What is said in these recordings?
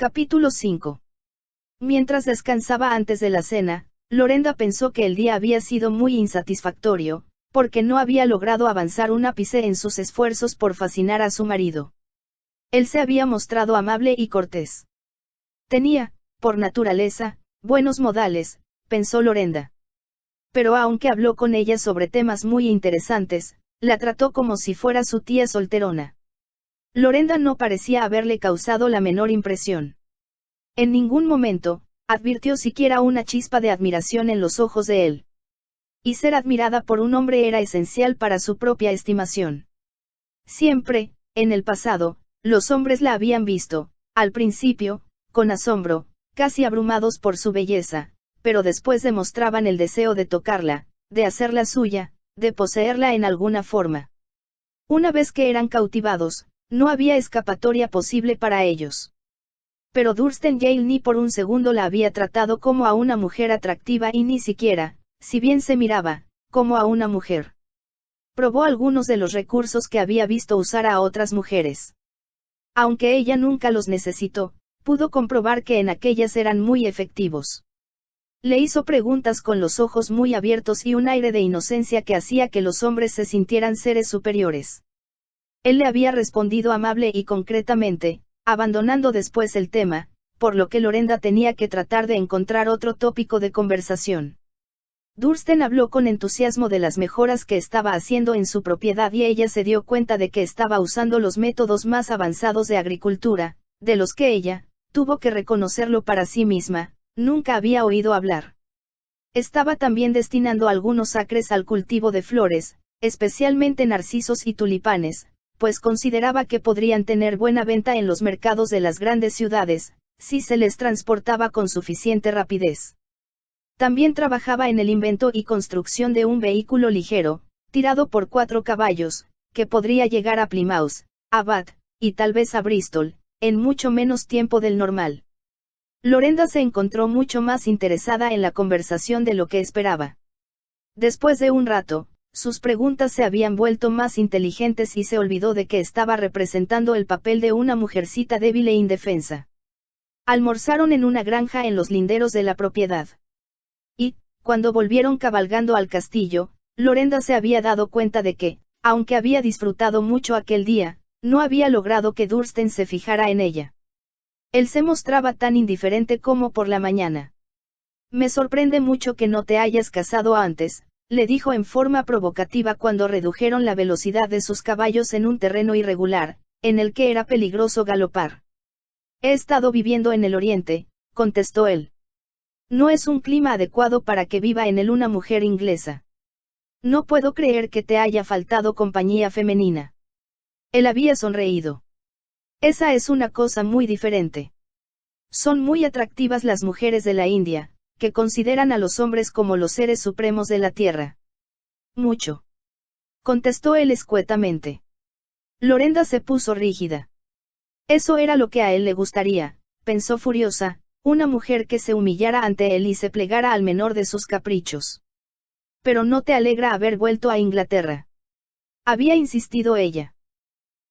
Capítulo 5. Mientras descansaba antes de la cena, Lorenda pensó que el día había sido muy insatisfactorio, porque no había logrado avanzar un ápice en sus esfuerzos por fascinar a su marido. Él se había mostrado amable y cortés. Tenía, por naturaleza, buenos modales, pensó Lorenda. Pero aunque habló con ella sobre temas muy interesantes, la trató como si fuera su tía solterona. Lorenda no parecía haberle causado la menor impresión. En ningún momento, advirtió siquiera una chispa de admiración en los ojos de él. Y ser admirada por un hombre era esencial para su propia estimación. Siempre, en el pasado, los hombres la habían visto, al principio, con asombro, casi abrumados por su belleza, pero después demostraban el deseo de tocarla, de hacerla suya, de poseerla en alguna forma. Una vez que eran cautivados, no había escapatoria posible para ellos. Pero Thurston Yale ni por un segundo la había tratado como a una mujer atractiva y ni siquiera, si bien se miraba, como a una mujer. Probó algunos de los recursos que había visto usar a otras mujeres. Aunque ella nunca los necesitó, pudo comprobar que en aquellas eran muy efectivos. Le hizo preguntas con los ojos muy abiertos y un aire de inocencia que hacía que los hombres se sintieran seres superiores. Él le había respondido amable y concretamente, abandonando después el tema, por lo que Lorenda tenía que tratar de encontrar otro tópico de conversación. Thurston habló con entusiasmo de las mejoras que estaba haciendo en su propiedad y ella se dio cuenta de que estaba usando los métodos más avanzados de agricultura, de los que ella, tuvo que reconocerlo para sí misma, nunca había oído hablar. Estaba también destinando algunos acres al cultivo de flores, especialmente narcisos y tulipanes, pues consideraba que podrían tener buena venta en los mercados de las grandes ciudades, si se les transportaba con suficiente rapidez. También trabajaba en el invento y construcción de un vehículo ligero, tirado por 4 caballos, que podría llegar a Plymouth, a Bath, y tal vez a Bristol, en mucho menos tiempo del normal. Lorenda se encontró mucho más interesada en la conversación de lo que esperaba. Después de un rato, sus preguntas se habían vuelto más inteligentes y se olvidó de que estaba representando el papel de una mujercita débil e indefensa. Almorzaron en una granja en los linderos de la propiedad. Y, cuando volvieron cabalgando al castillo, Lorenda se había dado cuenta de que, aunque había disfrutado mucho aquel día, no había logrado que Thurston se fijara en ella. Él se mostraba tan indiferente como por la mañana. Me sorprende mucho que no te hayas casado antes, le dijo en forma provocativa cuando redujeron la velocidad de sus caballos en un terreno irregular, en el que era peligroso galopar. He estado viviendo en el oriente, contestó él. No es un clima adecuado para que viva en él una mujer inglesa. No puedo creer que te haya faltado compañía femenina. Él había sonreído. Esa es una cosa muy diferente. Son muy atractivas las mujeres de la India, que consideran a los hombres como los seres supremos de la tierra. Mucho. Contestó él escuetamente. Lorenda se puso rígida. Eso era lo que a él le gustaría, pensó furiosa, una mujer que se humillara ante él y se plegara al menor de sus caprichos. Pero no te alegra haber vuelto a Inglaterra. Había insistido ella.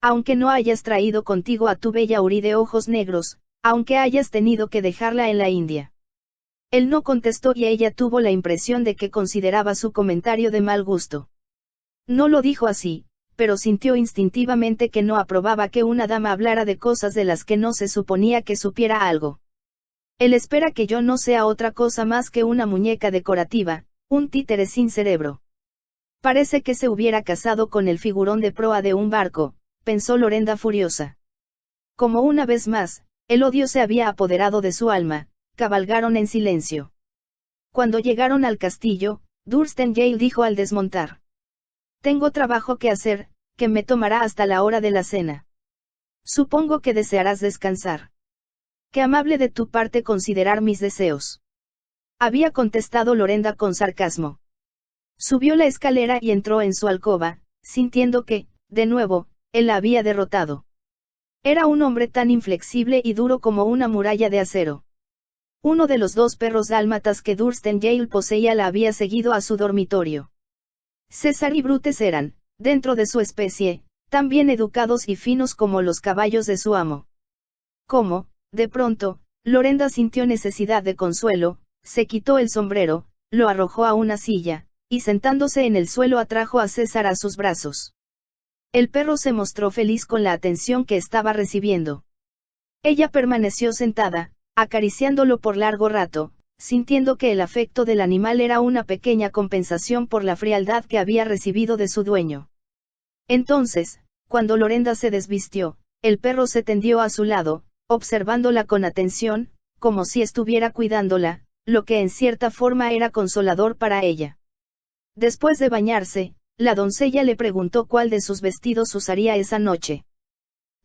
Aunque no hayas traído contigo a tu bella Uri de ojos negros, aunque hayas tenido que dejarla en la India. Él no contestó y ella tuvo la impresión de que consideraba su comentario de mal gusto. No lo dijo así, pero sintió instintivamente que no aprobaba que una dama hablara de cosas de las que no se suponía que supiera algo. Él espera que yo no sea otra cosa más que una muñeca decorativa, un títere sin cerebro. Parece que se hubiera casado con el figurón de proa de un barco, pensó Lorenda furiosa. Como una vez más, el odio se había apoderado de su alma. Cabalgaron en silencio. Cuando llegaron al castillo, Thurston Yale dijo al desmontar. Tengo trabajo que hacer, que me tomará hasta la hora de la cena. Supongo que desearás descansar. Qué amable de tu parte considerar mis deseos. Había contestado Lorenda con sarcasmo. Subió la escalera y entró en su alcoba, sintiendo que, de nuevo, él la había derrotado. Era un hombre tan inflexible y duro como una muralla de acero. Uno de los 2 perros dálmatas que Thurston Yale poseía la había seguido a su dormitorio. César y Brutes eran, dentro de su especie, tan bien educados y finos como los caballos de su amo. ¿Cómo? De pronto, Lorenda sintió necesidad de consuelo, se quitó el sombrero, lo arrojó a una silla, y sentándose en el suelo atrajo a César a sus brazos. El perro se mostró feliz con la atención que estaba recibiendo. Ella permaneció sentada, acariciándolo por largo rato, sintiendo que el afecto del animal era una pequeña compensación por la frialdad que había recibido de su dueño. Entonces, cuando Lorenda se desvistió, el perro se tendió a su lado, observándola con atención, como si estuviera cuidándola, lo que en cierta forma era consolador para ella. Después de bañarse, la doncella le preguntó cuál de sus vestidos usaría esa noche.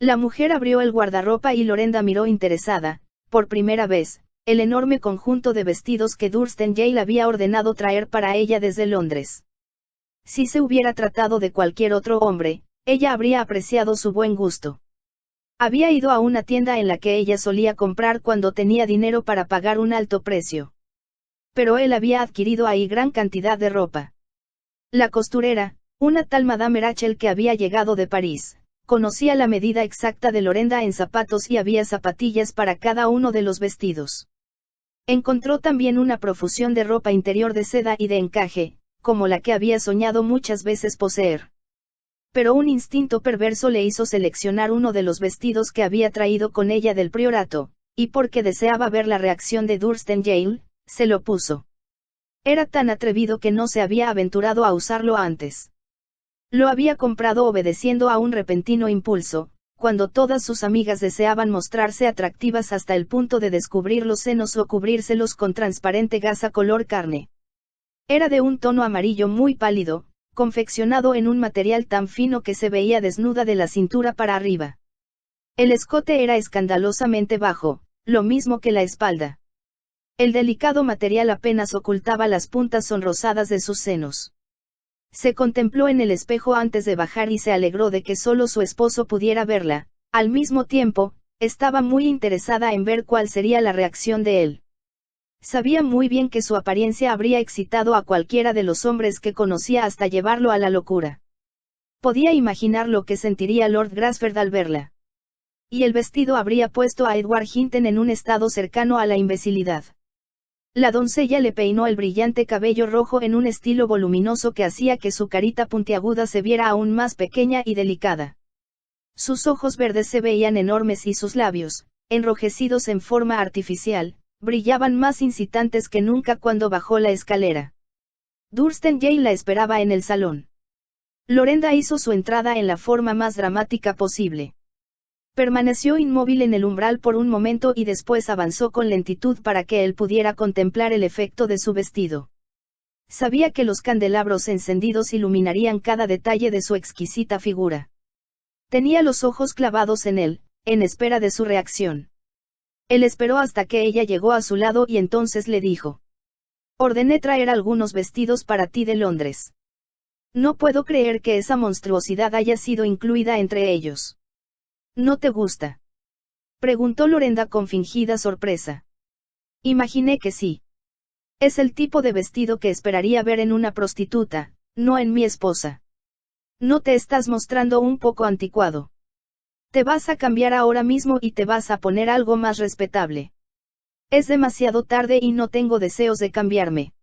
La mujer abrió el guardarropa y Lorenda miró interesada, por primera vez, el enorme conjunto de vestidos que Thorsten Yale había ordenado traer para ella desde Londres. Si se hubiera tratado de cualquier otro hombre, ella habría apreciado su buen gusto. Había ido a una tienda en la que ella solía comprar cuando tenía dinero para pagar un alto precio. Pero él había adquirido ahí gran cantidad de ropa. La costurera, una tal Madame Rachel que había llegado de París, conocía la medida exacta de Lorenda en zapatos y había zapatillas para cada uno de los vestidos. Encontró también una profusión de ropa interior de seda y de encaje, como la que había soñado muchas veces poseer. Pero un instinto perverso le hizo seleccionar uno de los vestidos que había traído con ella del priorato, y porque deseaba ver la reacción de Thorsten Yale, se lo puso. Era tan atrevido que no se había aventurado a usarlo antes. Lo había comprado obedeciendo a un repentino impulso, cuando todas sus amigas deseaban mostrarse atractivas hasta el punto de descubrir los senos o cubrírselos con transparente gasa color carne. Era de un tono amarillo muy pálido, confeccionado en un material tan fino que se veía desnuda de la cintura para arriba. El escote era escandalosamente bajo, lo mismo que la espalda. El delicado material apenas ocultaba las puntas sonrosadas de sus senos. Se contempló en el espejo antes de bajar y se alegró de que solo su esposo pudiera verla. Al mismo tiempo, estaba muy interesada en ver cuál sería la reacción de él. Sabía muy bien que su apariencia habría excitado a cualquiera de los hombres que conocía hasta llevarlo a la locura. Podía imaginar lo que sentiría Lord Grasford al verla. Y el vestido habría puesto a Edward Hinton en un estado cercano a la imbecilidad. La doncella le peinó el brillante cabello rojo en un estilo voluminoso que hacía que su carita puntiaguda se viera aún más pequeña y delicada. Sus ojos verdes se veían enormes y sus labios, enrojecidos en forma artificial, brillaban más incitantes que nunca cuando bajó la escalera. Thorsten Yale la esperaba en el salón. Lorenda hizo su entrada en la forma más dramática posible. Permaneció inmóvil en el umbral por un momento y después avanzó con lentitud para que él pudiera contemplar el efecto de su vestido. Sabía que los candelabros encendidos iluminarían cada detalle de su exquisita figura. Tenía los ojos clavados en él, en espera de su reacción. Él esperó hasta que ella llegó a su lado y entonces le dijo: «Ordené traer algunos vestidos para ti de Londres. No puedo creer que esa monstruosidad haya sido incluida entre ellos». «¿No te gusta?», preguntó Lorenda con fingida sorpresa. «Imaginé que sí. Es el tipo de vestido que esperaría ver en una prostituta, no en mi esposa. ¿No te estás mostrando un poco anticuado? Te vas a cambiar ahora mismo y te vas a poner algo más respetable. Es demasiado tarde y no tengo deseos de cambiarme.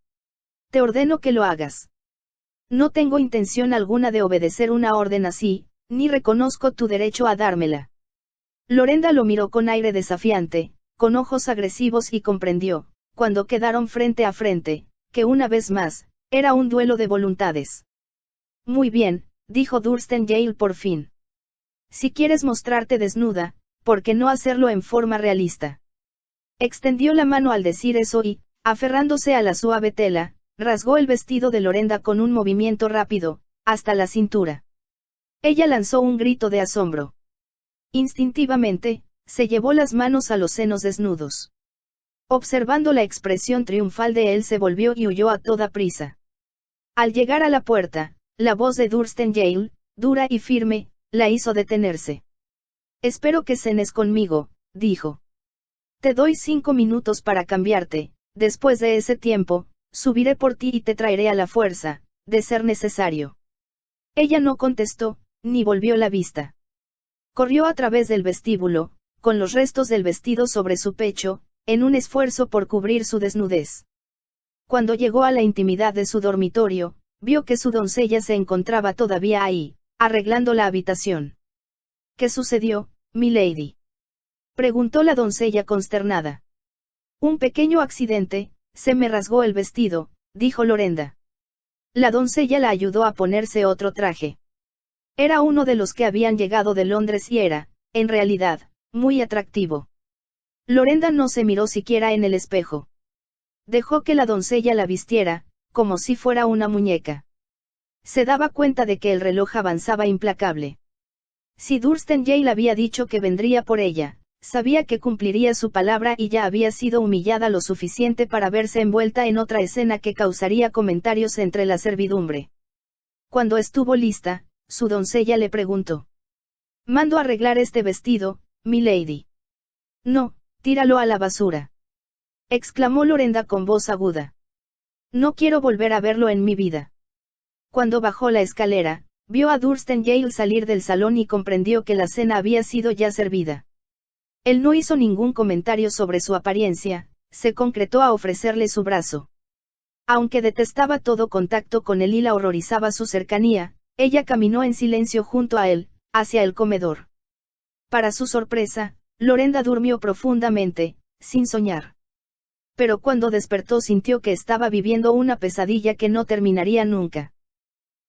Te ordeno que lo hagas». «No tengo intención alguna de obedecer una orden así, ni reconozco tu derecho a dármela». Lorenda lo miró con aire desafiante, con ojos agresivos y comprendió, cuando quedaron frente a frente, que una vez más, era un duelo de voluntades. «Muy bien», dijo Thorsten Yale por fin. «Si quieres mostrarte desnuda, ¿por qué no hacerlo en forma realista?». Extendió la mano al decir eso y, aferrándose a la suave tela, rasgó el vestido de Lorenda con un movimiento rápido, hasta la cintura. Ella lanzó un grito de asombro. Instintivamente, se llevó las manos a los senos desnudos. Observando la expresión triunfal de él se volvió y huyó a toda prisa. Al llegar a la puerta, la voz de Thorsten Yale, dura y firme, la hizo detenerse. «Espero que cenes conmigo», dijo. «Te doy 5 minutos para cambiarte, después de ese tiempo, subiré por ti y te traeré a la fuerza, de ser necesario». Ella no contestó, ni volvió la vista. Corrió a través del vestíbulo, con los restos del vestido sobre su pecho, en un esfuerzo por cubrir su desnudez. Cuando llegó a la intimidad de su dormitorio, vio que su doncella se encontraba todavía ahí, arreglando la habitación. ¿Qué sucedió, milady?, preguntó la doncella consternada. Un pequeño accidente, se me rasgó el vestido, dijo Lorenda. La doncella la ayudó a ponerse otro traje. Era uno de los que habían llegado de Londres y era, en realidad, muy atractivo. Lorenda no se miró siquiera en el espejo. Dejó que la doncella la vistiera, como si fuera una muñeca. Se daba cuenta de que el reloj avanzaba implacable. Si Durstengale había dicho que vendría por ella, sabía que cumpliría su palabra y ya había sido humillada lo suficiente para verse envuelta en otra escena que causaría comentarios entre la servidumbre. Cuando estuvo lista, su doncella le preguntó: «¿Mando arreglar este vestido, milady?» «No, tíralo a la basura», exclamó Lorenda con voz aguda. «No quiero volver a verlo en mi vida». Cuando bajó la escalera, vio a Durstengale salir del salón y comprendió que la cena había sido ya servida. Él no hizo ningún comentario sobre su apariencia, se concretó a ofrecerle su brazo. Aunque detestaba todo contacto con él y la horrorizaba su cercanía, ella caminó en silencio junto a él, hacia el comedor. Para su sorpresa, Lorenda durmió profundamente, sin soñar. Pero cuando despertó sintió que estaba viviendo una pesadilla que no terminaría nunca.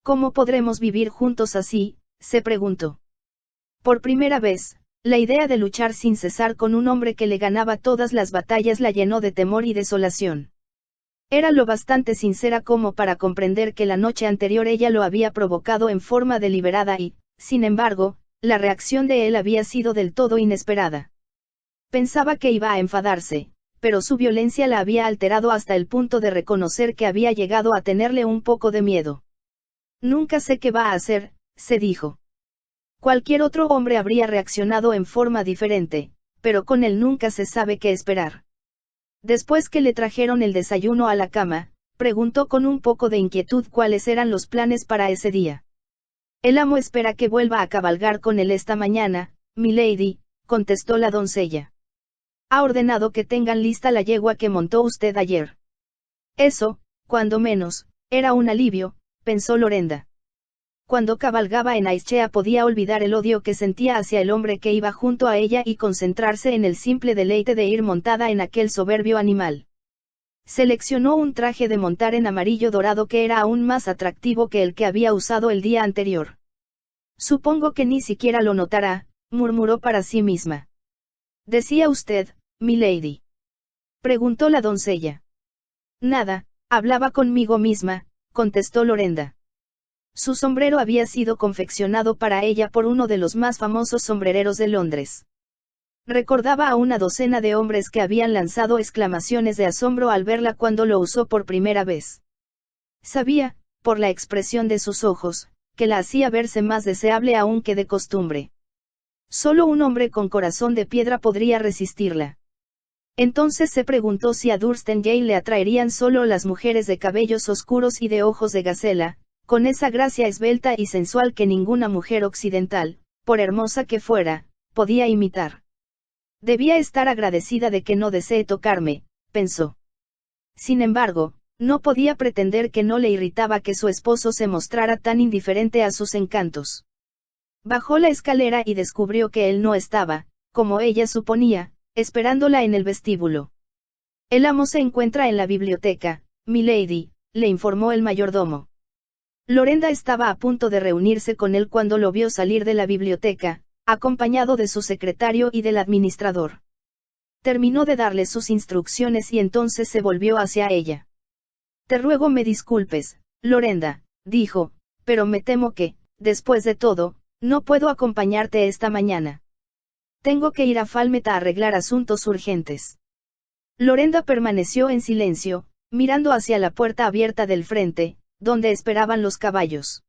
¿Cómo podremos vivir juntos así?, se preguntó. Por primera vez, la idea de luchar sin cesar con un hombre que le ganaba todas las batallas la llenó de temor y desolación. Era lo bastante sincera como para comprender que la noche anterior ella lo había provocado en forma deliberada y, sin embargo, la reacción de él había sido del todo inesperada. Pensaba que iba a enfadarse, pero su violencia la había alterado hasta el punto de reconocer que había llegado a tenerle un poco de miedo. «Nunca sé qué va a hacer», se dijo. Cualquier otro hombre habría reaccionado en forma diferente, pero con él nunca se sabe qué esperar. Después que le trajeron el desayuno a la cama, preguntó con un poco de inquietud cuáles eran los planes para ese día. «El amo espera que vuelva a cabalgar con él esta mañana, milady», contestó la doncella. «Ha ordenado que tengan lista la yegua que montó usted ayer». Eso, cuando menos, era un alivio, pensó Lorenda. Cuando cabalgaba en Aischea podía olvidar el odio que sentía hacia el hombre que iba junto a ella y concentrarse en el simple deleite de ir montada en aquel soberbio animal. Seleccionó un traje de montar en amarillo dorado que era aún más atractivo que el que había usado el día anterior. «Supongo que ni siquiera lo notará», murmuró para sí misma. «¿Decía usted, milady?», preguntó la doncella. «Nada, hablaba conmigo misma», contestó Lorenda. Su sombrero había sido confeccionado para ella por uno de los más famosos sombrereros de Londres. Recordaba a una docena de hombres que habían lanzado exclamaciones de asombro al verla cuando lo usó por primera vez. Sabía, por la expresión de sus ojos, que la hacía verse más deseable aún que de costumbre. Solo un hombre con corazón de piedra podría resistirla. Entonces se preguntó si a Durstengale le atraerían solo las mujeres de cabellos oscuros y de ojos de gacela, con esa gracia esbelta y sensual que ninguna mujer occidental, por hermosa que fuera, podía imitar. Debía estar agradecida de que no desee tocarme, pensó. Sin embargo, no podía pretender que no le irritaba que su esposo se mostrara tan indiferente a sus encantos. Bajó la escalera y descubrió que él no estaba, como ella suponía, esperándola en el vestíbulo. «El amo se encuentra en la biblioteca, milady», le informó el mayordomo. Lorenda estaba a punto de reunirse con él cuando lo vio salir de la biblioteca, acompañado de su secretario y del administrador. Terminó de darle sus instrucciones y entonces se volvió hacia ella. «Te ruego me disculpes, Lorenda», dijo, «pero me temo que, después de todo, no puedo acompañarte esta mañana. Tengo que ir a Falmouth a arreglar asuntos urgentes». Lorenda permaneció en silencio, mirando hacia la puerta abierta del frente, donde esperaban los caballos.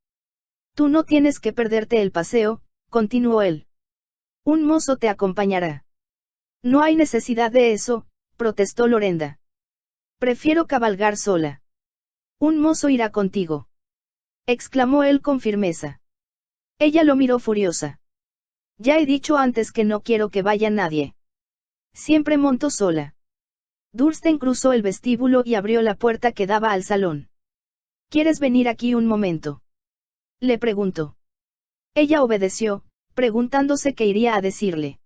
«Tú no tienes que perderte el paseo», continuó él. «Un mozo te acompañará». «No hay necesidad de eso», protestó Lorenda. «Prefiero cabalgar sola». «Un mozo irá contigo», exclamó él con firmeza. Ella lo miró furiosa. Ya he dicho antes que no quiero que vaya nadie. Siempre monto sola. Dursten cruzó el vestíbulo y abrió la puerta que daba al salón. ¿Quieres venir aquí un momento?, le preguntó. Ella obedeció, preguntándose qué iría a decirle.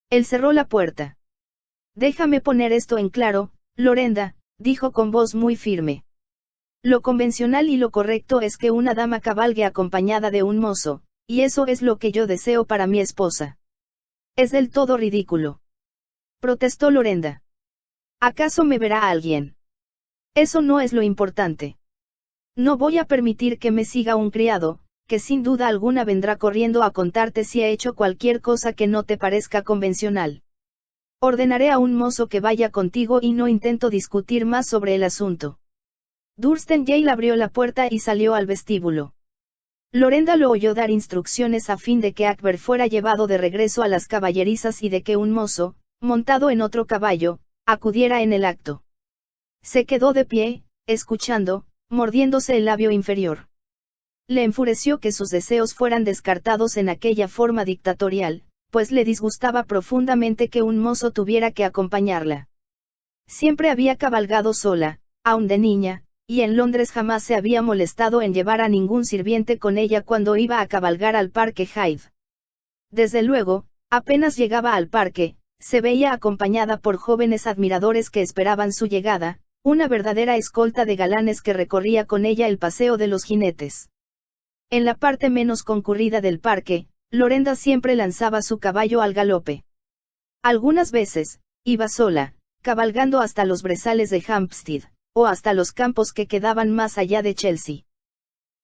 Él cerró la puerta. Déjame poner esto en claro, Lorenda, dijo con voz muy firme. Lo convencional y lo correcto es que una dama cabalgue acompañada de un mozo, y eso es lo que yo deseo para mi esposa. Es del todo ridículo, protestó Lorenda. ¿Acaso me verá alguien? Eso no es lo importante. No voy a permitir que me siga un criado, que sin duda alguna vendrá corriendo a contarte si he hecho cualquier cosa que no te parezca convencional. Ordenaré a un mozo que vaya contigo y no intento discutir más sobre el asunto. Dursten Yale abrió la puerta y salió al vestíbulo. Lorenda lo oyó dar instrucciones a fin de que Akber fuera llevado de regreso a las caballerizas y de que un mozo, montado en otro caballo, acudiera en el acto. Se quedó de pie, escuchando, mordiéndose el labio inferior. Le enfureció que sus deseos fueran descartados en aquella forma dictatorial, pues le disgustaba profundamente que un mozo tuviera que acompañarla. Siempre había cabalgado sola, aun de niña, y en Londres jamás se había molestado en llevar a ningún sirviente con ella cuando iba a cabalgar al Parque Hyde. Desde luego, apenas llegaba al parque, se veía acompañada por jóvenes admiradores que esperaban su llegada, una verdadera escolta de galanes que recorría con ella el paseo de los jinetes. En la parte menos concurrida del parque, Lorenda siempre lanzaba su caballo al galope. Algunas veces, iba sola, cabalgando hasta los brezales de Hampstead, o hasta los campos que quedaban más allá de Chelsea.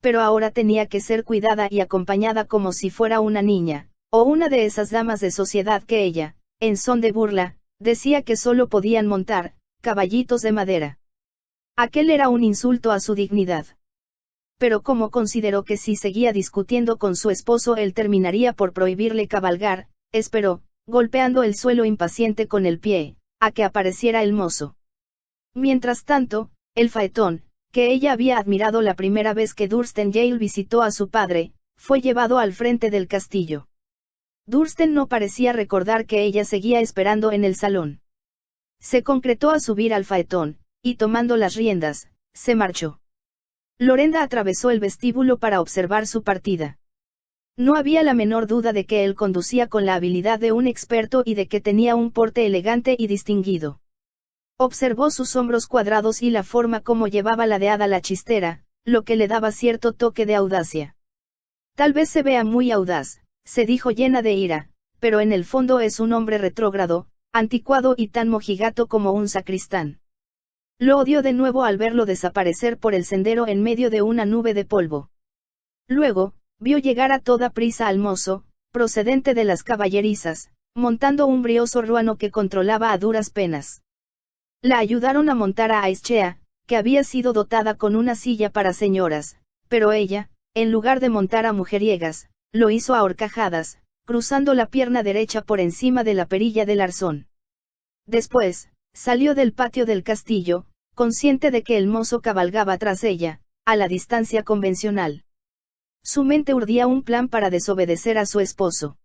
Pero ahora tenía que ser cuidada y acompañada como si fuera una niña, o una de esas damas de sociedad que ella, en son de burla, decía que solo podían montar, caballitos de madera. Aquel era un insulto a su dignidad. Pero como consideró que si seguía discutiendo con su esposo él terminaría por prohibirle cabalgar, esperó, golpeando el suelo impaciente con el pie, a que apareciera el mozo. Mientras tanto, el faetón, que ella había admirado la primera vez que Dursten Yale visitó a su padre, fue llevado al frente del castillo. Dursten no parecía recordar que ella seguía esperando en el salón. Se concretó a subir al faetón, y tomando las riendas, se marchó. Lorenda atravesó el vestíbulo para observar su partida. No había la menor duda de que él conducía con la habilidad de un experto y de que tenía un porte elegante y distinguido. Observó sus hombros cuadrados y la forma como llevaba ladeada la chistera, lo que le daba cierto toque de audacia. Tal vez se vea muy audaz, se dijo llena de ira, pero en el fondo es un hombre retrógrado, anticuado y tan mojigato como un sacristán. Lo odió de nuevo al verlo desaparecer por el sendero en medio de una nube de polvo. Luego, vio llegar a toda prisa al mozo, procedente de las caballerizas, montando un brioso ruano que controlaba a duras penas. La ayudaron a montar a Aishea, que había sido dotada con una silla para señoras, pero ella, en lugar de montar a mujeriegas, lo hizo a horcajadas, cruzando la pierna derecha por encima de la perilla del arzón. Después, salió del patio del castillo, consciente de que el mozo cabalgaba tras ella, a la distancia convencional. Su mente urdía un plan para desobedecer a su esposo.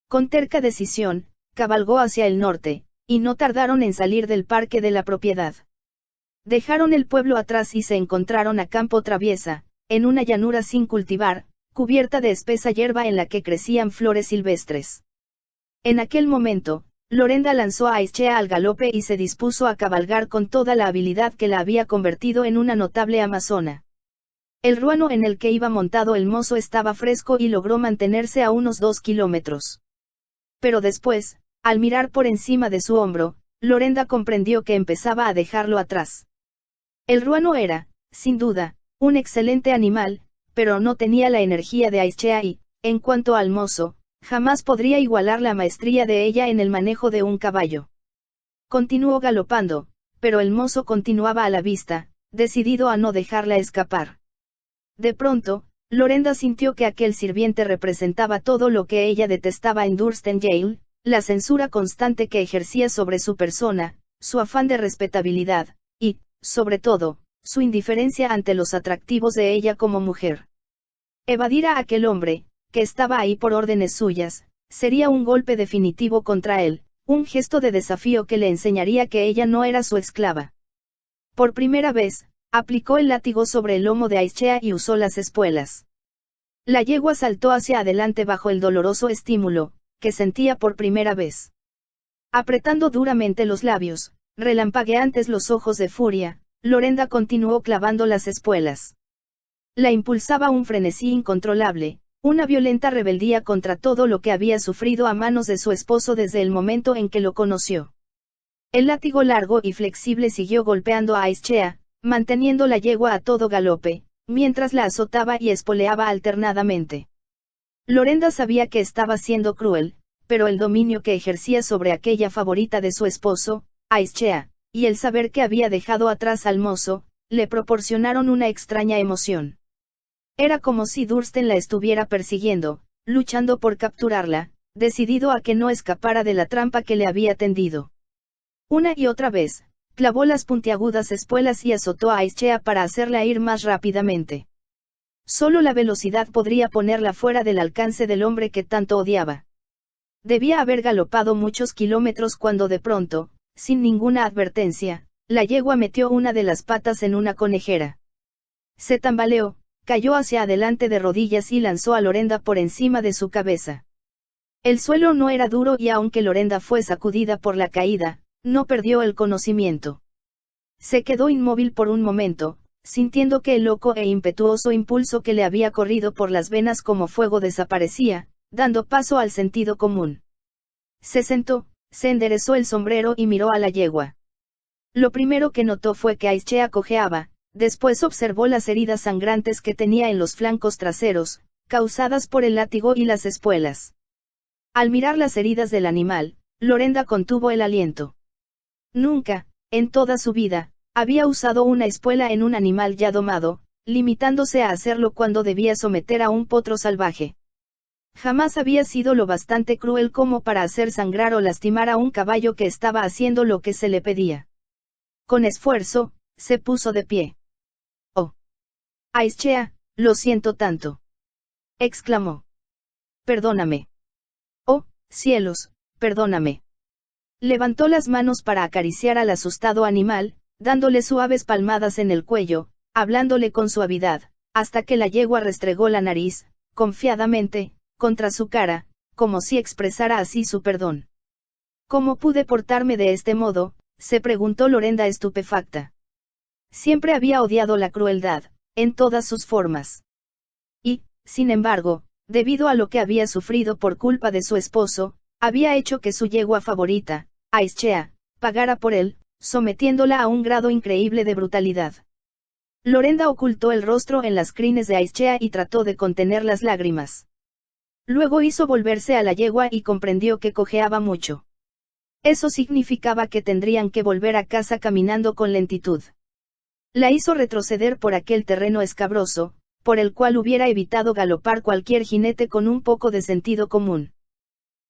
Con terca decisión, cabalgó hacia el norte, y no tardaron en salir del parque de la propiedad. Dejaron el pueblo atrás y se encontraron a campo traviesa, en una llanura sin cultivar, cubierta de espesa hierba en la que crecían flores silvestres. En aquel momento, Lorenda lanzó a Aishea al galope y se dispuso a cabalgar con toda la habilidad que la había convertido en una notable amazona. El ruano en el que iba montado el mozo estaba fresco y logró mantenerse a unos 2 kilómetros. Pero después, al mirar por encima de su hombro, Lorenda comprendió que empezaba a dejarlo atrás. El ruano era, sin duda, un excelente animal, pero no tenía la energía de Aishea y, en cuanto al mozo, jamás podría igualar la maestría de ella en el manejo de un caballo. Continuó galopando, pero el mozo continuaba a la vista, decidido a no dejarla escapar. De pronto, Lorenda sintió que aquel sirviente representaba todo lo que ella detestaba en Dursten Yale, la censura constante que ejercía sobre su persona, su afán de respetabilidad, y, sobre todo, su indiferencia ante los atractivos de ella como mujer. Evadir a aquel hombre, que estaba ahí por órdenes suyas, Sería un golpe definitivo contra él, un gesto de desafío que le enseñaría que ella no era su esclava. Por primera vez, aplicó el látigo sobre el lomo de Aischea y usó las espuelas. La yegua saltó hacia adelante bajo el doloroso estímulo, que sentía por primera vez. Apretando duramente los labios, relampagueantes los ojos de furia, Lorenda continuó clavando las espuelas. La impulsaba un frenesí incontrolable, una violenta rebeldía contra todo lo que había sufrido a manos de su esposo desde el momento en que lo conoció. El látigo largo y flexible siguió golpeando a Aischea, manteniendo la yegua a todo galope, mientras la azotaba y espoleaba alternadamente. Lorenda sabía que estaba siendo cruel, pero el dominio que ejercía sobre aquella favorita de su esposo, Aischea, y el saber que había dejado atrás al mozo, le proporcionaron una extraña emoción. Era como si Dursten la estuviera persiguiendo, luchando por capturarla, decidido a que no escapara de la trampa que le había tendido. Una y otra vez, clavó las puntiagudas espuelas y azotó a Aischea para hacerla ir más rápidamente. Solo la velocidad podría ponerla fuera del alcance del hombre que tanto odiaba. Debía haber galopado muchos kilómetros cuando de pronto, sin ninguna advertencia, la yegua metió una de las patas en una conejera. Se tambaleó, cayó hacia adelante de rodillas y lanzó a Lorenda por encima de su cabeza. El suelo no era duro y aunque Lorenda fue sacudida por la caída, no perdió el conocimiento. Se quedó inmóvil por un momento, sintiendo que el loco e impetuoso impulso que le había corrido por las venas como fuego desaparecía, dando paso al sentido común. Se sentó, se enderezó el sombrero y miró a la yegua. Lo primero que notó fue que Aischea cojeaba, después observó las heridas sangrantes que tenía en los flancos traseros, causadas por el látigo y las espuelas. Al mirar las heridas del animal, Lorenda contuvo el aliento. Nunca, en toda su vida, había usado una espuela en un animal ya domado, limitándose a hacerlo cuando debía someter a un potro salvaje. Jamás había sido lo bastante cruel como para hacer sangrar o lastimar a un caballo que estaba haciendo lo que se le pedía. Con esfuerzo, se puso de pie. «Oh. Aischea, lo siento tanto», exclamó. «Perdóname. Oh, cielos, perdóname». Levantó las manos para acariciar al asustado animal, dándole suaves palmadas en el cuello, hablándole con suavidad, hasta que la yegua restregó la nariz, confiadamente, contra su cara, como si expresara así su perdón. «¿Cómo pude portarme de este modo?», se preguntó Lorenda estupefacta. Siempre había odiado la crueldad, en todas sus formas. Y, sin embargo, debido a lo que había sufrido por culpa de su esposo, había hecho que su yegua favorita, Aischea, pagara por él, sometiéndola a un grado increíble de brutalidad. Lorenda ocultó el rostro en las crines de Aischea y trató de contener las lágrimas. Luego hizo volverse a la yegua y comprendió que cojeaba mucho. Eso significaba que tendrían que volver a casa caminando con lentitud. La hizo retroceder por aquel terreno escabroso, por el cual hubiera evitado galopar cualquier jinete con un poco de sentido común.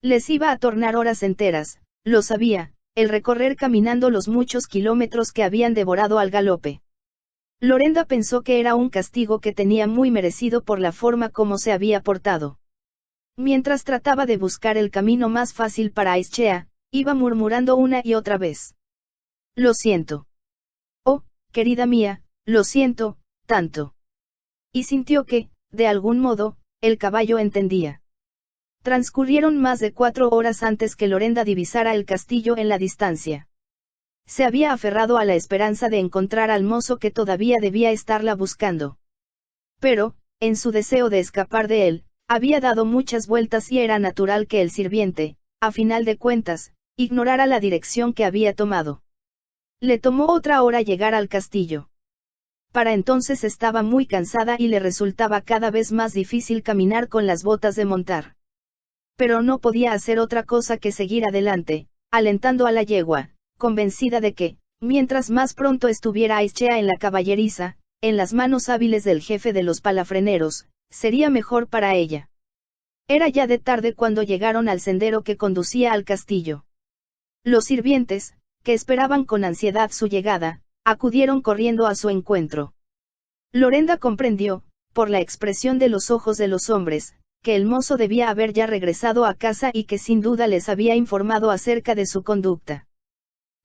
Les iba a tornar horas enteras, lo sabía, el recorrer caminando los muchos kilómetros que habían devorado al galope. Lorenda pensó que era un castigo que tenía muy merecido por la forma como se había portado. Mientras trataba de buscar el camino más fácil para Aischea, iba murmurando una y otra vez. «Lo siento. Oh, querida mía, lo siento, tanto». Y sintió que, de algún modo, el caballo entendía. Transcurrieron más de 4 horas antes que Lorenda divisara el castillo en la distancia. Se había aferrado a la esperanza de encontrar al mozo que todavía debía estarla buscando. Pero, en su deseo de escapar de él, había dado muchas vueltas y era natural que el sirviente, a final de cuentas, ignorara la dirección que había tomado. Le tomó otra hora llegar al castillo. Para entonces estaba muy cansada y le resultaba cada vez más difícil caminar con las botas de montar. Pero no podía hacer otra cosa que seguir adelante, alentando a la yegua, convencida de que, mientras más pronto estuviera Aischea en la caballeriza, en las manos hábiles del jefe de los palafreneros, sería mejor para ella. Era ya de tarde cuando llegaron al sendero que conducía al castillo. Los sirvientes, que esperaban con ansiedad su llegada, acudieron corriendo a su encuentro. Lorenda comprendió, por la expresión de los ojos de los hombres, que el mozo debía haber ya regresado a casa y que sin duda les había informado acerca de su conducta.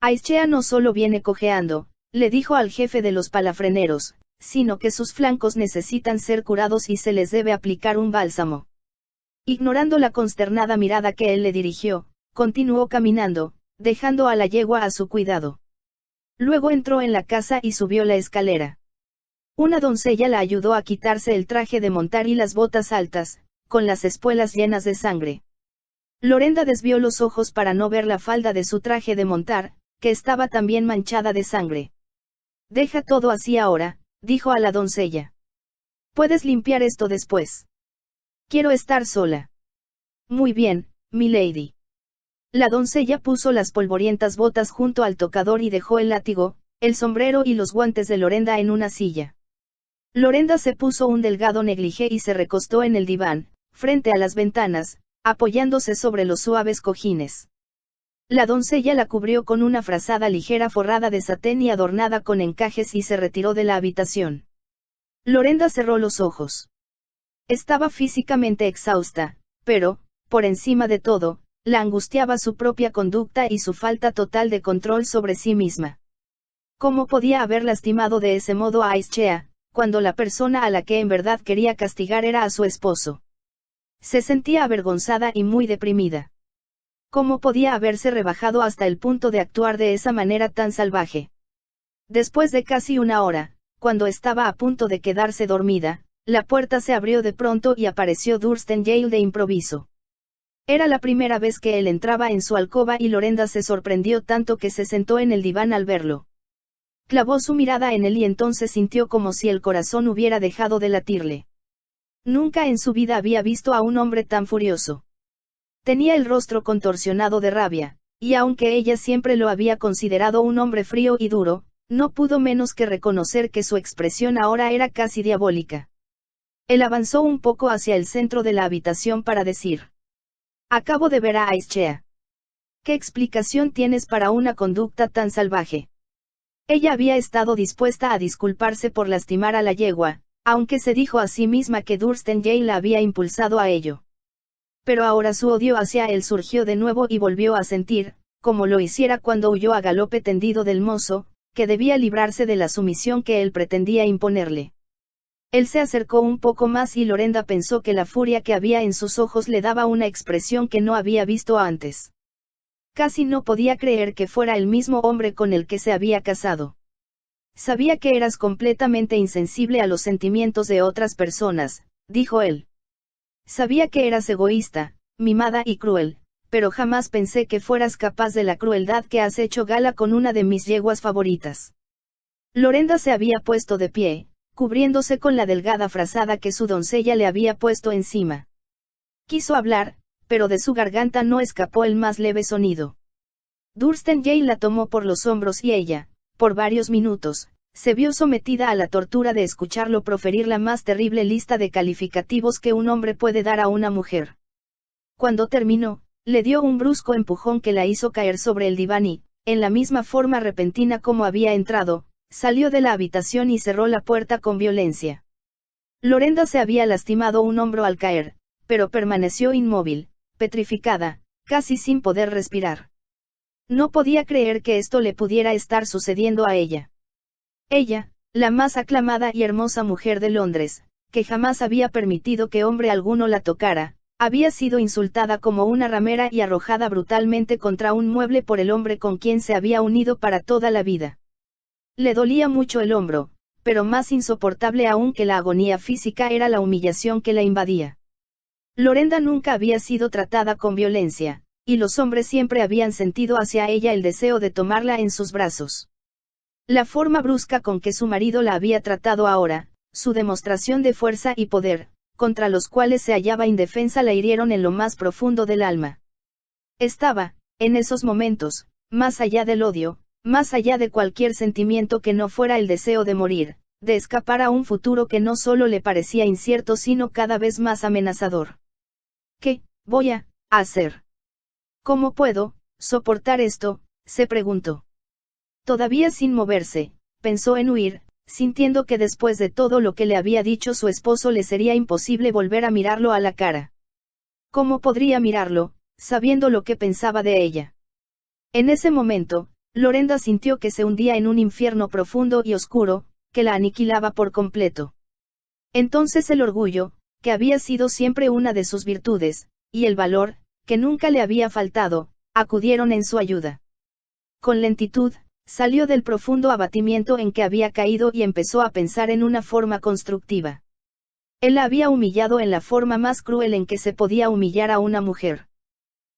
Aischea no solo viene cojeando, le dijo al jefe de los palafreneros, sino que sus flancos necesitan ser curados y se les debe aplicar un bálsamo. Ignorando la consternada mirada que él le dirigió, continuó caminando, dejando a la yegua a su cuidado. Luego entró en la casa y subió la escalera. Una doncella la ayudó a quitarse el traje de montar y las botas altas, con las espuelas llenas de sangre. Lorenda desvió los ojos para no ver la falda de su traje de montar, que estaba también manchada de sangre. «Deja todo así ahora», dijo a la doncella. «Puedes limpiar esto después. Quiero estar sola». «Muy bien, milady». La doncella puso las polvorientas botas junto al tocador y dejó el látigo, el sombrero y los guantes de Lorenda en una silla. Lorenda se puso un delgado negligé y se recostó en el diván, frente a las ventanas, apoyándose sobre los suaves cojines. La doncella la cubrió con una frazada ligera forrada de satén y adornada con encajes y se retiró de la habitación. Lorenda cerró los ojos. Estaba físicamente exhausta, pero, por encima de todo, la angustiaba su propia conducta y su falta total de control sobre sí misma. ¿Cómo podía haber lastimado de ese modo a Aischea, cuando la persona a la que en verdad quería castigar era a su esposo? Se sentía avergonzada y muy deprimida. ¿Cómo podía haberse rebajado hasta el punto de actuar de esa manera tan salvaje? Después de casi una hora, cuando estaba a punto de quedarse dormida, la puerta se abrió de pronto y apareció Thorsten Yale de improviso. Era la primera vez que él entraba en su alcoba y Lorenda se sorprendió tanto que se sentó en el diván al verlo. Clavó su mirada en él y entonces sintió como si el corazón hubiera dejado de latirle. Nunca en su vida había visto a un hombre tan furioso. Tenía el rostro contorsionado de rabia, y aunque ella siempre lo había considerado un hombre frío y duro, no pudo menos que reconocer que su expresión ahora era casi diabólica. Él avanzó un poco hacia el centro de la habitación para decir: «Acabo de ver a Aischea. ¿Qué explicación tienes para una conducta tan salvaje?» Ella había estado dispuesta a disculparse por lastimar a la yegua, aunque se dijo a sí misma que Thorsten Yale la había impulsado a ello. Pero ahora su odio hacia él surgió de nuevo y volvió a sentir, como lo hiciera cuando huyó a galope tendido del mozo, que debía librarse de la sumisión que él pretendía imponerle. Él se acercó un poco más y Lorenda pensó que la furia que había en sus ojos le daba una expresión que no había visto antes. Casi no podía creer que fuera el mismo hombre con el que se había casado. «Sabía que eras completamente insensible a los sentimientos de otras personas», dijo él. «Sabía que eras egoísta, mimada y cruel, pero jamás pensé que fueras capaz de la crueldad que has hecho gala con una de mis yeguas favoritas». Lorenda se había puesto de pie, cubriéndose con la delgada frazada que su doncella le había puesto encima. Quiso hablar, pero de su garganta no escapó el más leve sonido. Thorsten Yale la tomó por los hombros y ella, por varios minutos, se vio sometida a la tortura de escucharlo proferir la más terrible lista de calificativos que un hombre puede dar a una mujer. Cuando terminó, le dio un brusco empujón que la hizo caer sobre el diván y, en la misma forma repentina como había entrado, salió de la habitación y cerró la puerta con violencia. Lorenda se había lastimado un hombro al caer, pero permaneció inmóvil, petrificada, casi sin poder respirar. No podía creer que esto le pudiera estar sucediendo a ella. Ella, la más aclamada y hermosa mujer de Londres, que jamás había permitido que hombre alguno la tocara, había sido insultada como una ramera y arrojada brutalmente contra un mueble por el hombre con quien se había unido para toda la vida. Le dolía mucho el hombro, pero más insoportable aún que la agonía física era la humillación que la invadía. Lorenda nunca había sido tratada con violencia, y los hombres siempre habían sentido hacia ella el deseo de tomarla en sus brazos. La forma brusca con que su marido la había tratado ahora, su demostración de fuerza y poder, contra los cuales se hallaba indefensa, la hirieron en lo más profundo del alma. Estaba, en esos momentos, más allá del odio, más allá de cualquier sentimiento que no fuera el deseo de morir, de escapar a un futuro que no solo le parecía incierto sino cada vez más amenazador. ¿Qué voy a hacer? ¿Cómo puedo soportar esto?, se preguntó. Todavía sin moverse, pensó en huir, sintiendo que después de todo lo que le había dicho su esposo le sería imposible volver a mirarlo a la cara. ¿Cómo podría mirarlo, sabiendo lo que pensaba de ella? En ese momento, Lorenda sintió que se hundía en un infierno profundo y oscuro, que la aniquilaba por completo. Entonces el orgullo, que había sido siempre una de sus virtudes, y el valor, que nunca le había faltado, acudieron en su ayuda. Con lentitud, salió del profundo abatimiento en que había caído y empezó a pensar en una forma constructiva. Él la había humillado en la forma más cruel en que se podía humillar a una mujer.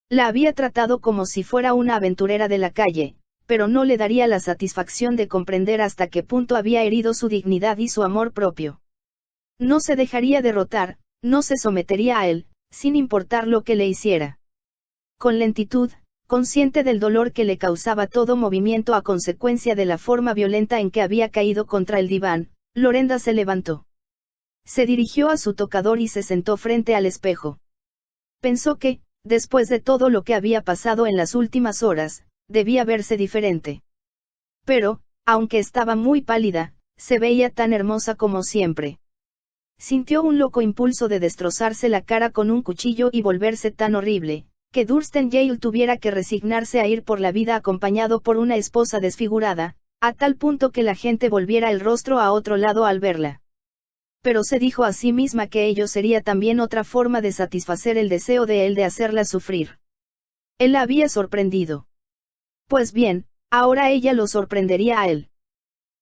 La había tratado como si fuera una aventurera de la calle, pero no le daría la satisfacción de comprender hasta qué punto había herido su dignidad y su amor propio. No se dejaría derrotar, no se sometería a él, sin importar lo que le hiciera. Con lentitud, consciente del dolor que le causaba todo movimiento a consecuencia de la forma violenta en que había caído contra el diván, Lorenda se levantó. Se dirigió a su tocador y se sentó frente al espejo. Pensó que, después de todo lo que había pasado en las últimas horas, debía verse diferente. Pero, aunque estaba muy pálida, se veía tan hermosa como siempre. Sintió un loco impulso de destrozarse la cara con un cuchillo y volverse tan horrible, que Thurston Yale tuviera que resignarse a ir por la vida acompañado por una esposa desfigurada, a tal punto que la gente volviera el rostro a otro lado al verla. Pero se dijo a sí misma que ello sería también otra forma de satisfacer el deseo de él de hacerla sufrir. Él la había sorprendido. Pues bien, ahora ella lo sorprendería a él.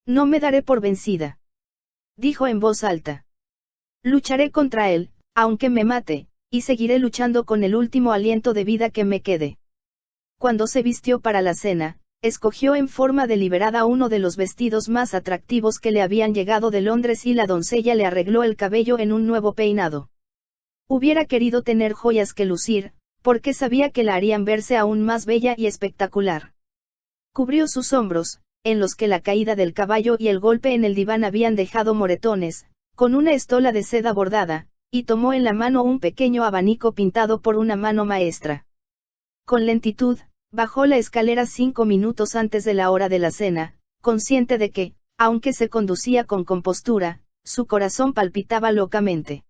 No me daré por vencida, dijo en voz alta. Lucharé contra él, aunque me mate, y seguiré luchando con el último aliento de vida que me quede. Cuando se vistió para la cena, escogió en forma deliberada uno de los vestidos más atractivos que le habían llegado de Londres y la doncella le arregló el cabello en un nuevo peinado. Hubiera querido tener joyas que lucir, porque sabía que la harían verse aún más bella y espectacular. Cubrió sus hombros, en los que la caída del caballo y el golpe en el diván habían dejado moretones, con una estola de seda bordada, y tomó en la mano un pequeño abanico pintado por una mano maestra. Con lentitud, bajó la escalera 5 minutos antes de la hora de la cena, consciente de que, aunque se conducía con compostura, su corazón palpitaba locamente.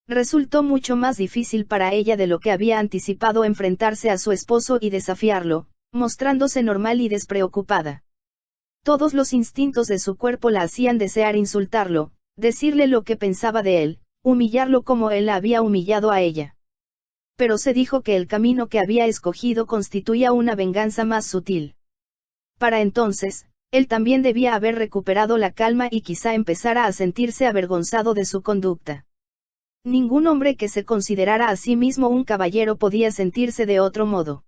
Resultó mucho más difícil para ella de lo que había anticipado enfrentarse a su esposo y desafiarlo, mostrándose normal y despreocupada. Todos los instintos de su cuerpo la hacían desear insultarlo, decirle lo que pensaba de él, humillarlo como él la había humillado a ella. Pero se dijo que el camino que había escogido constituía una venganza más sutil. Para entonces, él también debía haber recuperado la calma y quizá empezara a sentirse avergonzado de su conducta. Ningún hombre que se considerara a sí mismo un caballero podía sentirse de otro modo.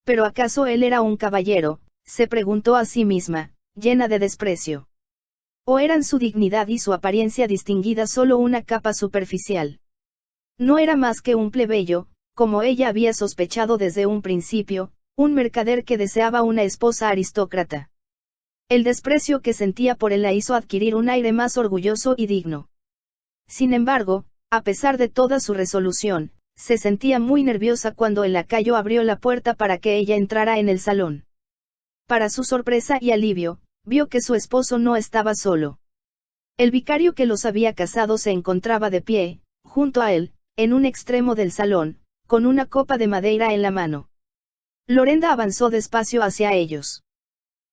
¿Pero acaso él era un caballero?, se preguntó a sí misma, llena de desprecio. ¿O eran su dignidad y su apariencia distinguida solo una capa superficial? No era más que un plebeyo, como ella había sospechado desde un principio, un mercader que deseaba una esposa aristócrata. El desprecio que sentía por él la hizo adquirir un aire más orgulloso y digno. Sin embargo, a pesar de toda su resolución, se sentía muy nerviosa cuando el lacayo abrió la puerta para que ella entrara en el salón. Para su sorpresa y alivio, vio que su esposo no estaba solo. El vicario que los había casado se encontraba de pie, junto a él, en un extremo del salón, con una copa de madeira en la mano. Lorenda avanzó despacio hacia ellos.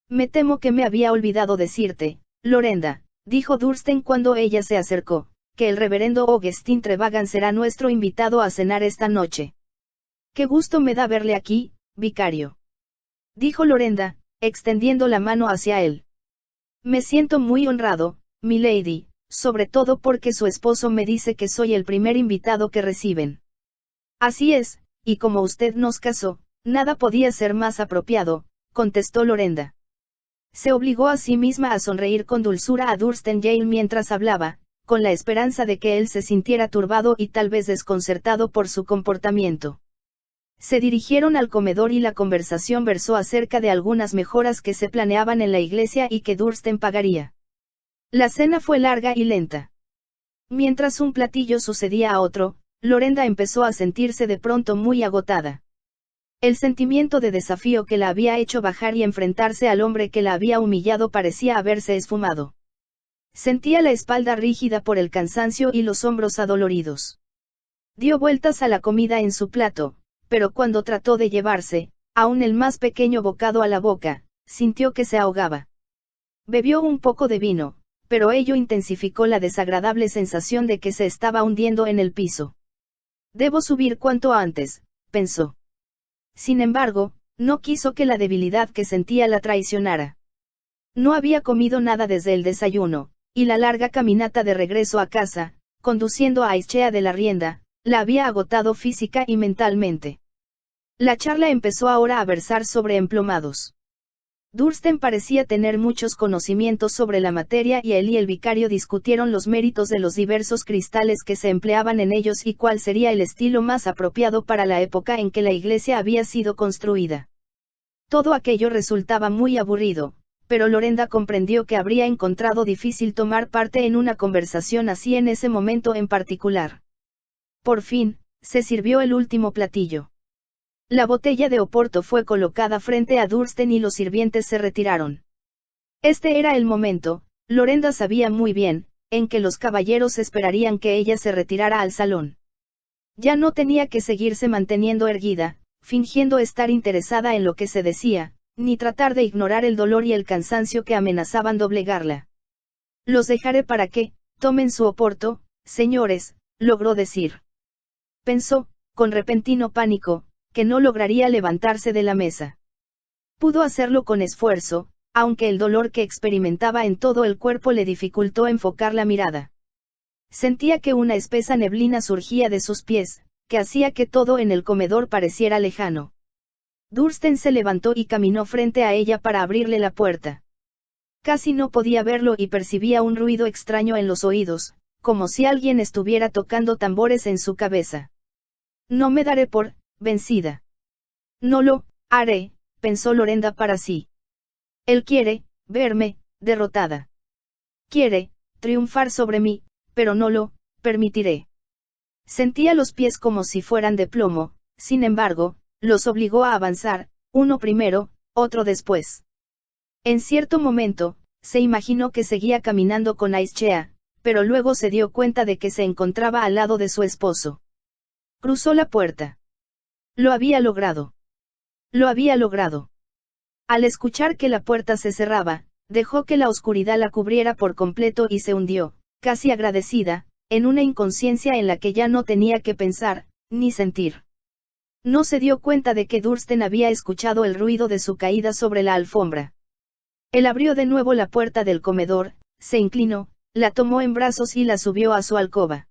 Me temo que me había olvidado decirte, Lorenda, dijo Thurston cuando ella se acercó, que el reverendo Augustin Trevagan será nuestro invitado a cenar esta noche. Qué gusto me da verle aquí, vicario, dijo Lorenda, extendiendo la mano hacia él. Me siento muy honrado, milady, sobre todo porque su esposo me dice que soy el primer invitado que reciben. Así es, y como usted nos casó, nada podía ser más apropiado, contestó Lorenda. Se obligó a sí misma a sonreír con dulzura a Thurston Yale mientras hablaba, con la esperanza de que él se sintiera turbado y tal vez desconcertado por su comportamiento. Se dirigieron al comedor y la conversación versó acerca de algunas mejoras que se planeaban en la iglesia y que Thurston pagaría. La cena fue larga y lenta. Mientras un platillo sucedía a otro, Lorenda empezó a sentirse de pronto muy agotada. El sentimiento de desafío que la había hecho bajar y enfrentarse al hombre que la había humillado parecía haberse esfumado. Sentía la espalda rígida por el cansancio y los hombros adoloridos. Dio vueltas a la comida en su plato, pero cuando trató de llevarse, aún el más pequeño bocado a la boca, sintió que se ahogaba. Bebió un poco de vino, pero ello intensificó la desagradable sensación de que se estaba hundiendo en el piso. Debo subir cuanto antes, pensó. Sin embargo, no quiso que la debilidad que sentía la traicionara. No había comido nada desde el desayuno, y la larga caminata de regreso a casa, conduciendo a Aizchea de la rienda, la había agotado física y mentalmente. La charla empezó ahora a versar sobre emplomados. Dursten parecía tener muchos conocimientos sobre la materia y él y el vicario discutieron los méritos de los diversos cristales que se empleaban en ellos y cuál sería el estilo más apropiado para la época en que la iglesia había sido construida. Todo aquello resultaba muy aburrido, pero Lorenda comprendió que habría encontrado difícil tomar parte en una conversación así en ese momento en particular. Por fin, se sirvió el último platillo. La botella de Oporto fue colocada frente a Dursten y los sirvientes se retiraron. Este era el momento, Lorenda sabía muy bien, en que los caballeros esperarían que ella se retirara al salón. Ya no tenía que seguirse manteniendo erguida, fingiendo estar interesada en lo que se decía, ni tratar de ignorar el dolor y el cansancio que amenazaban doblegarla. Los dejaré para que, tomen su Oporto, señores, logró decir. Pensó, con repentino pánico, que no lograría levantarse de la mesa. Pudo hacerlo con esfuerzo, aunque el dolor que experimentaba en todo el cuerpo le dificultó enfocar la mirada. Sentía que una espesa neblina surgía de sus pies, que hacía que todo en el comedor pareciera lejano. Dursten se levantó y caminó frente a ella para abrirle la puerta. Casi no podía verlo y percibía un ruido extraño en los oídos, como si alguien estuviera tocando tambores en su cabeza. No me daré por vencida. No lo haré, pensó Lorenda para sí. Él quiere verme derrotada. Quiere triunfar sobre mí, pero no lo permitiré. Sentía los pies como si fueran de plomo, sin embargo, los obligó a avanzar, uno primero, otro después. En cierto momento, se imaginó que seguía caminando con Aizchea, pero luego se dio cuenta de que se encontraba al lado de su esposo. Cruzó la puerta. Lo había logrado. Lo había logrado. Al escuchar que la puerta se cerraba, dejó que la oscuridad la cubriera por completo y se hundió, casi agradecida, en una inconsciencia en la que ya no tenía que pensar, ni sentir. No se dio cuenta de que Dursten había escuchado el ruido de su caída sobre la alfombra. Él abrió de nuevo la puerta del comedor, se inclinó, la tomó en brazos y la subió a su alcoba.